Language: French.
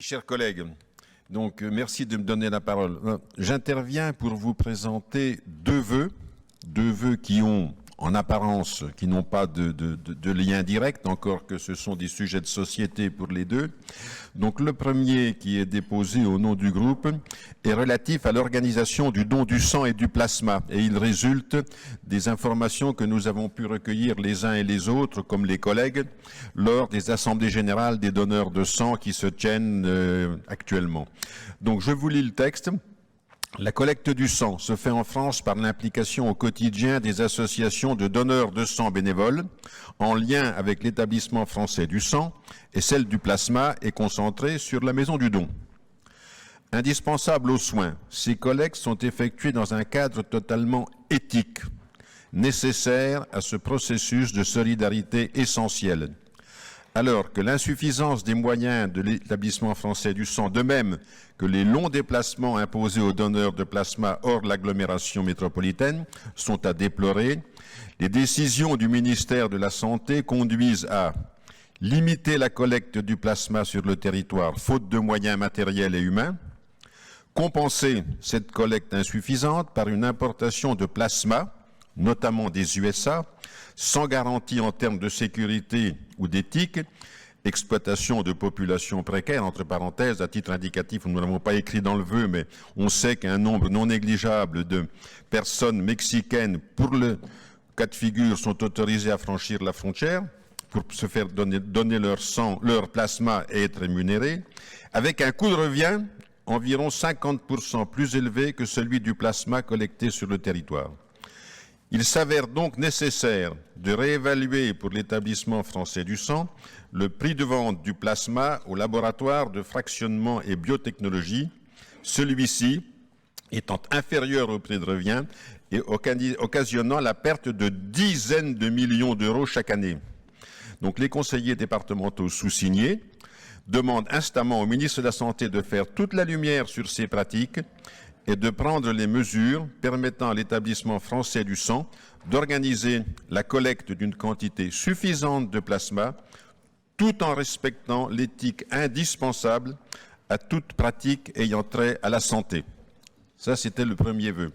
Chers collègues, merci de me donner la parole. J'interviens pour vous présenter deux vœux qui ont, en apparence, qui n'ont pas de lien direct, encore que ce sont des sujets de société pour les deux. Donc le premier, qui est déposé au nom du groupe, est relatif à l'organisation du don du sang et du plasma. Et il résulte des informations que nous avons pu recueillir les uns et les autres, comme les collègues, lors des assemblées générales des donneurs de sang qui se tiennent actuellement. Donc je vous lis le texte. La collecte du sang se fait en France par l'implication au quotidien des associations de donneurs de sang bénévoles, en lien avec l'établissement français du sang, et celle du plasma est concentrée sur la maison du don. Indispensables aux soins, ces collectes sont effectuées dans un cadre totalement éthique, nécessaire à ce processus de solidarité essentiel. Alors que l'insuffisance des moyens de l'établissement français du sang, de même que les longs déplacements imposés aux donneurs de plasma hors de l'agglomération métropolitaine, sont à déplorer, les décisions du ministère de la Santé conduisent à limiter la collecte du plasma sur le territoire, faute de moyens matériels et humains, compenser cette collecte insuffisante par une importation de plasma, notamment des USA, sans garantie en termes de sécurité ou d'éthique, exploitation de populations précaires, entre parenthèses, à titre indicatif, nous ne l'avons pas écrit dans le vœu, mais on sait qu'un nombre non négligeable de personnes mexicaines, pour le cas de figure, sont autorisées à franchir la frontière pour se faire donner leur sang, leur plasma et être rémunérées, avec un coût de revient environ 50% plus élevé que celui du plasma collecté sur le territoire. Il s'avère donc nécessaire de réévaluer pour l'établissement français du sang le prix de vente du plasma au laboratoire de fractionnement et biotechnologie, celui-ci étant inférieur au prix de revient et occasionnant la perte de dizaines de millions d'euros chaque année. Donc les conseillers départementaux sous-signés demandent instamment au ministre de la Santé de faire toute la lumière sur ces pratiques et de prendre les mesures permettant à l'établissement français du sang d'organiser la collecte d'une quantité suffisante de plasma tout en respectant l'éthique indispensable à toute pratique ayant trait à la santé. Ça, c'était le premier vœu.